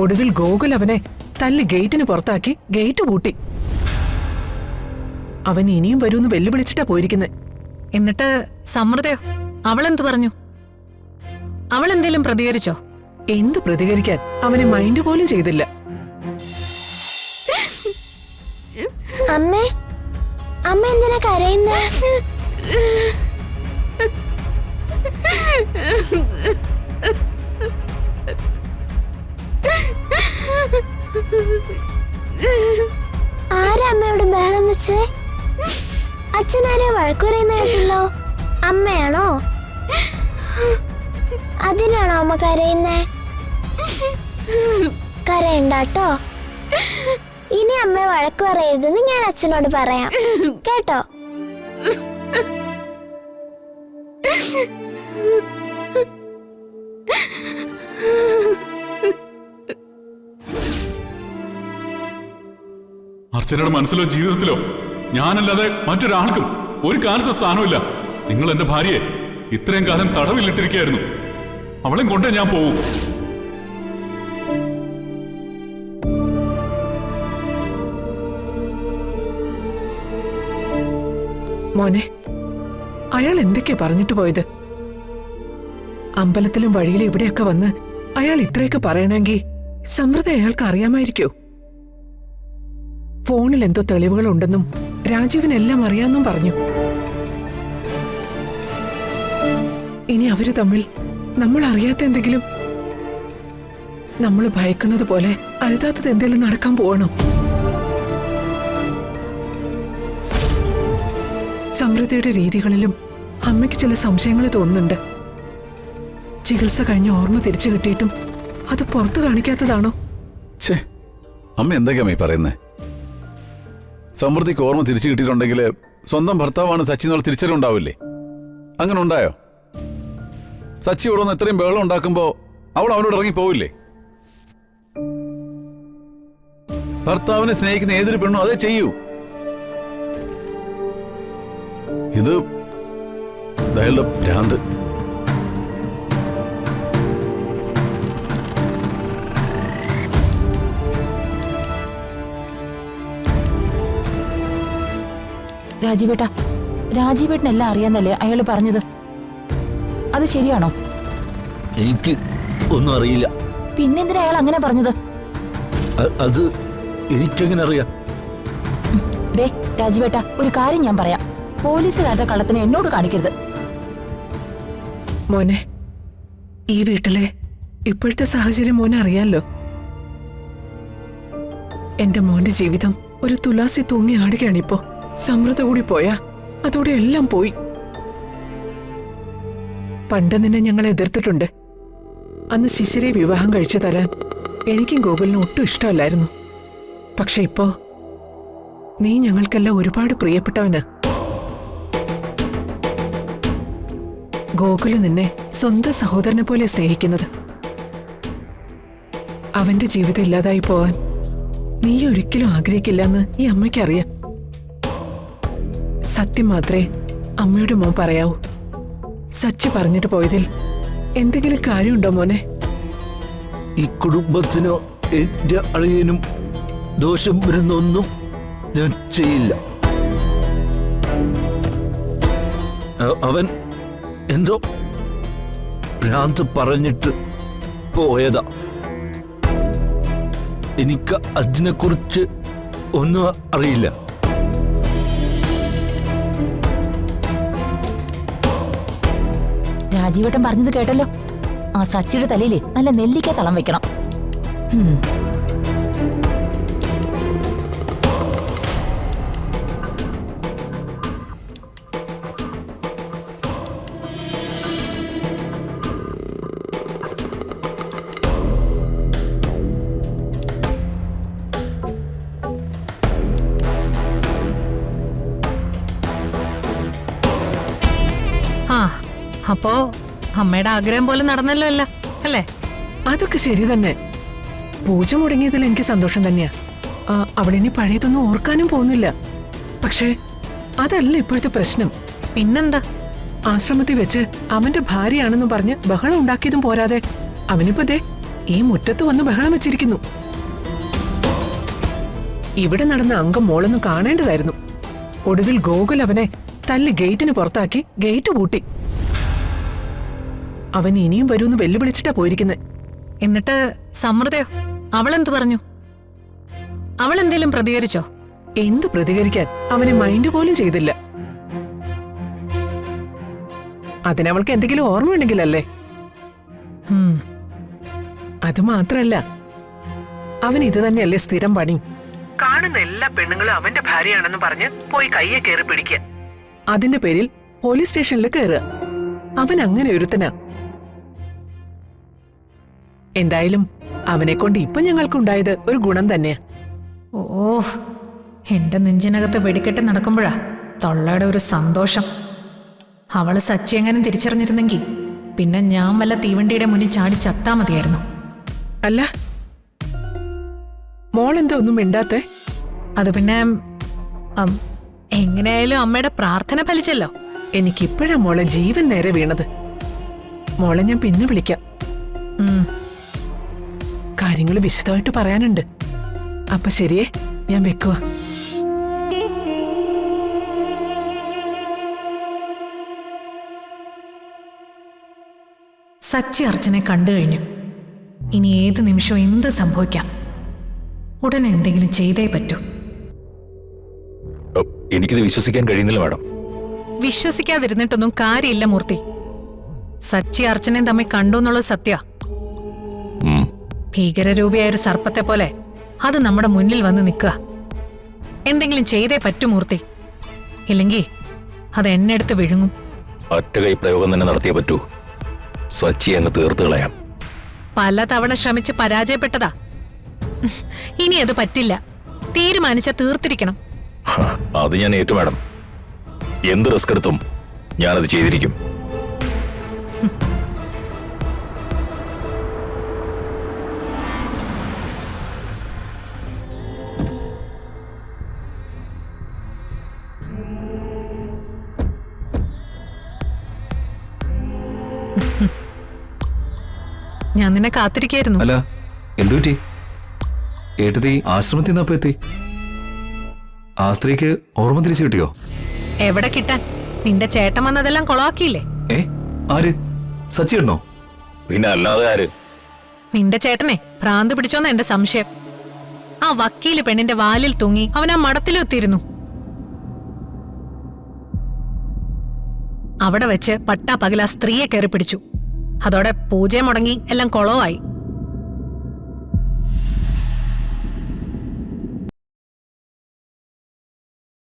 ഒടുവിൽ ഗോകുൽ അവനെ തല്ലി ഗേറ്റിന് പുറത്താക്കി ഗേറ്റ് പൂട്ടി. അവൻ ഇനിയും വരൂന്ന് വെല്ലുവിളിച്ചിട്ടാ പോയിരിക്കുന്നത്. എന്നിട്ട് സമൃദ്ധയോ? അവളെന്തു പറഞ്ഞു? അവളെന്തേലും പ്രതികരിച്ചോ? എന്തു പ്രതികരിക്കാൻ? അവനെ മൈൻഡ് പോലും ചെയ്തില്ല. അമ്മേ, അമ്മ എന്തിനാ കരയുന്നേ? ആരാ അമ്മയോട് ബഹളം വെച്ച്? അച്ഛനാരെ വഴക്കുറയുന്ന കേട്ടല്ലോ. അമ്മയാണോ? അതിനാണോ അമ്മ കരയുന്നേ? കരയണ്ടാട്ടോ. ഇനി അമ്മ വഴക്ക് പറയരുതെന്ന് ഞാൻ അച്ഛനോട് പറയാം, കേട്ടോ? അർച്ചനയുടെ മനസ്സിലോ ജീവിതത്തിലോ ഞാനല്ലാതെ മറ്റൊരാൾക്കും ഒരു കാലത്ത് സ്ഥാനമില്ല. നിങ്ങൾ എന്റെ ഭാര്യയെ ഇത്രയും കാലം തടവിലിട്ടിരിക്കുകയായിരുന്നു. അവളെയും കൊണ്ടേ ഞാൻ പോവും. മോനെ, അയാൾ എന്തൊക്കെയാ പറഞ്ഞിട്ട് പോയത്? അമ്പലത്തിലും വഴിയിലും ഇവിടെയൊക്കെ വന്ന് അയാൾ ഇത്രയൊക്കെ പറയണമെങ്കിൽ സമൃദ്ധ അയാൾക്ക് അറിയാമായിരിക്കോ? ഫോണിൽ എന്തോ തെളിവുകളുണ്ടെന്നും രാജീവിനെല്ലാം അറിയാമെന്നും പറഞ്ഞു. ഇനി അവര് തമ്മിൽ നമ്മൾ അറിയാത്ത എന്തെങ്കിലും, നമ്മൾ ഭയക്കുന്നത് പോലെ അരുതാത്തത് എന്തെങ്കിലും നടക്കാൻ പോകണോ? സമൃദ്ധയുടെ രീതികളിലും അമ്മയ്ക്ക് ചില സംശയങ്ങൾ തോന്നുന്നുണ്ട്. ചികിത്സ കഴിഞ്ഞ് ഓർമ്മ തിരിച്ചു കിട്ടിയിട്ടും അത് പുറത്തു കാണിക്കാത്തതാണോ? അമ്മ എന്തൊക്കെയാ പറയുന്നേ? സമൃദ്ധിക്ക് ഓർമ്മ തിരിച്ചു കിട്ടിയിട്ടുണ്ടെങ്കിൽ സ്വന്തം ഭർത്താവാണ് സച്ചി എന്നുള്ള തിരിച്ചറിവുണ്ടാവില്ലേ? അങ്ങനെ ഉണ്ടായോ? സച്ചി ഇവിടെ ഒന്ന് എത്രയും ബഹളം ഉണ്ടാക്കുമ്പോ അവൾ അവനോട് ഇറങ്ങി പോവില്ലേ? ഭർത്താവിനെ സ്നേഹിക്കുന്ന ഏതൊരു പെണ്ണും അതേ ചെയ്യൂ. ഇത് അയാളുടെ ഭ്രാന്ത്. രാജീവേട്ടാ, രാജീവേട്ടനെല്ലാം അറിയാന്നല്ലേ അയാൾ പറഞ്ഞത്? അത് ശരിയാണോ? എനിക്ക് ഒന്നും അറിയില്ല. പിന്നെന്തിനാ അയാൾ അങ്ങനെ പറഞ്ഞത്? അത് എനിക്കെങ്ങനെ അറിയാം? ദേ രാജീവേട്ടാ, ഒരു കാര്യം ഞാൻ പറയാം. പോലീസുകാരുടെ കള്ളത്തിന് എന്നോട് കാണിക്കരുത്. മോനെ, ഈ വീട്ടിലെ ഇപ്പോഴത്തെ സാഹചര്യം മോനെ അറിയാലോ. എന്റെ മോന്റെ ജീവിതം ഒരു തുലാസി തൂങ്ങി ആടുകയാണിപ്പോ. സമൃദ്ധ കൂടി പോയാ അതോടെ എല്ലാം പോയി. പണ്ട് നിന്നെ ഞങ്ങൾ എതിർത്തിട്ടുണ്ട്. അന്ന് ശിശിരെ വിവാഹം കഴിച്ചു തരാൻ എനിക്കും ഗോകുലിനും ഒട്ടും ഇഷ്ടമല്ലായിരുന്നു. പക്ഷെ ഇപ്പോ നീ ഞങ്ങൾക്കെല്ലാം ഒരുപാട് പ്രിയപ്പെട്ടവനാ. ഗോകുല് നിന്നെ സ്വന്തം സഹോദരനെ പോലെ സ്നേഹിക്കുന്നത്. അവന്റെ ജീവിതം ഇല്ലാതായി പോവാൻ നീ ഒരിക്കലും ആഗ്രഹിക്കില്ലെന്ന് ഈ അമ്മയ്ക്കറിയാം. സത്യം മാത്രമേ അമ്മയുടെ മോൻ പറയാവൂ. സച്ചി പറഞ്ഞിട്ട് പോയതിൽ എന്തെങ്കിലും കാര്യമുണ്ടോ മോനെ? ഈ കുടുംബത്തിനോ എന്റെ അളിയനും ദോഷം വരുന്നൊന്നും ഞാൻ ചെയ്യില്ല. അവൻ എന്തോ ഭ്രാന്ത് പറഞ്ഞിട്ട് പോയതാ. എനിക്ക് അതിനെക്കുറിച്ച് ഒന്നും അറിയില്ല. രാജീവേട്ടൻ പറഞ്ഞത് കേട്ടല്ലോ. ആ സച്ചിയുടെ തലയില് നല്ല നെല്ലിക്ക തളം വെക്കണം. അപ്പോ അമ്മയുടെ ആഗ്രഹം പോലെ നടന്നല്ലോ അല്ല അല്ലേ? അതൊക്കെ ശരി തന്നെ. പൂജ മുടങ്ങിയതിൽ എനിക്ക് സന്തോഷം തന്നെയാ. അവളിനി പഴയതൊന്നും ഓർക്കാനും പോകുന്നില്ല. പക്ഷേ അതല്ല ഇപ്പോഴത്തെ പ്രശ്നം. പിന്നെന്താ? ആശ്രമത്തിൽ വെച്ച് അവന്റെ ഭാര്യയാണെന്ന് പറഞ്ഞ് ബഹളം ഉണ്ടാക്കിയതും പോരാതെ അവനിപ്പോ ദേ ഈ മുറ്റത്ത് വന്ന് ബഹളം വെച്ചിരിക്കുന്നു. ഇവിടെ നടന്ന അംഗം മോളൊന്ന് കാണേണ്ടതായിരുന്നു. ഒടുവിൽ ഗോകുൽ അവനെ തല്ലി ഗേറ്റിന് പുറത്താക്കി ഗേറ്റ് പൂട്ടി. അവൻ ഇനിയും വരൂന്ന് വെല്ലുവിളിച്ചിട്ടാ പോയിരിക്കുന്നെ. എന്നിട്ട് സമൃദ്ധയോ? അവളെന്ത് പറഞ്ഞു? അവളെന്തേലും പ്രതികരിച്ചോ? എന്തു പ്രതികരിക്കാൻ? അവനെ മൈൻഡ് പോലും ചെയ്തില്ല. അതിനവൾക്ക് എന്തെങ്കിലും ഓർമ്മയുണ്ടെങ്കിലല്ലേ. ഉം. അത് മാത്രല്ല, അവൻ ഇത് തന്നെയല്ലേ സ്ഥിരം പണി. കാണുന്ന എല്ലാ പെണ്ണുങ്ങളും അവന്റെ ഭാര്യയാണെന്ന് പറഞ്ഞ് പോയി കയ്യെ കയറി പിടിക്കുക. അതിന്റെ പേരിൽ പോലീസ് സ്റ്റേഷനിൽ കയറുക. അവൻ അങ്ങനെ ഒരുത്തനാ. എന്തായാലും അവനെ കൊണ്ട് ഇപ്പൊ ഞങ്ങൾക്കുണ്ടായത് ഒരു ഗുണം തന്നെയാ. ഓ, എന്റെ നെഞ്ചിനകത്ത് വെടിക്കെട്ട് നടക്കുമ്പോഴാ തൊള്ളയുടെ ഒരു സന്തോഷം. അവള് സച്ചി എങ്ങനെ തിരിച്ചറിഞ്ഞിരുന്നെങ്കിൽ പിന്നെ ഞാൻ വല്ല തീവണ്ടിയുടെ മുന്നിൽ ചാടി ചത്താ മതിയായിരുന്നു. അല്ല, മോളെന്താ ഒന്നും മിണ്ടാത്തെ? അത് പിന്നെ എങ്ങനെയായാലും അമ്മയുടെ പ്രാർത്ഥന ഫലിച്ചല്ലോ. എനിക്കിപ്പോഴാ മോളെ ജീവൻ നേരെ വീണത്. മോളെ ഞാൻ പിന്നെ വിളിക്കാം. ഉം. കാര്യങ്ങൾ വിശദമായിട്ട് പറയാനുണ്ട്. അപ്പൊ ശരിയേ, ഞാൻ വെക്കുവാ. സച്ചി അർച്ചനെ കണ്ടു കഴിഞ്ഞു. ഇനി ഏത് നിമിഷവും എന്ത് സംഭവിക്കാം. ഉടനെ എന്തെങ്കിലും ചെയ്തേ പറ്റൂ. എനിക്കിത് വിശ്വസിക്കാൻ കഴിയുന്നില്ല മാഡം. വിശ്വസിക്കാതിരുന്നിട്ടൊന്നും കാര്യമില്ല മൂർത്തി. സച്ചി അർച്ചനയും തമ്മിൽ കണ്ടു എന്നുള്ളത് സത്യ. ഭീകരരൂപിയായ ഒരു സർപ്പത്തെ പോലെ അത് നമ്മുടെ മുന്നിൽ വന്ന് നിൽക്കുക. എന്തെങ്കിലും ചെയ്തേ പറ്റൂ മൂർത്തി. ഇല്ലെങ്കിൽ അത് എന്നെ എടുത്ത് വിഴുങ്ങും. ഒറ്റകൈ പ്രയോഗം തന്നെ നടത്തിയേ പറ്റൂ. സച്ചി അങ്ങ് തീർത്ത് കളയാം. പലതവണ ശ്രമിച്ച് പരാജയപ്പെട്ടതാ. ഇനി അത് പറ്റില്ല. തീരുമാനിച്ച തീർത്തിരിക്കണം. അത് ഞാൻ ഏറ്റു മാഡം. എന്ത് റിസ്ക് എടുത്തും ഞാനത് ചെയ്തിരിക്കും. ഞാൻ നിന്നെ കാത്തിരിക്കായിരുന്നു. അല്ല, എന്തുപറ്റി? ഏട്ടത്തി ആശ്രമത്തിൽ നിന്നപ്പോ എത്തി. ആ സ്ത്രീക്ക് ഓർമ്മ തിരിച്ചു കിട്ടിയോ? എവിടെ കിട്ടാൻ? നിന്റെ ചേട്ടൻ വന്നതെല്ലാം കൊളാക്കിയില്ലേ? ആര്? സച്ചിയേട്ടനോ? പിന്നെ അല്ലാതെ ആര്? നിന്റെ ചേട്ടനെ ഭ്രാന്ത് പിടിച്ചോന്ന എന്റെ സംശയം. ആ വക്കീല് പെണ്ണിന്റെ വാലിൽ തൂങ്ങി അവൻ ആ മടത്തിലെത്തിയിരുന്നു. അവിടെ വെച്ച് പട്ടാ പകൽ ആ സ്ത്രീയെ കയറി പിടിച്ചു. അതോടെ പൂജ മുടങ്ങി, എല്ലാം കൊളവായി.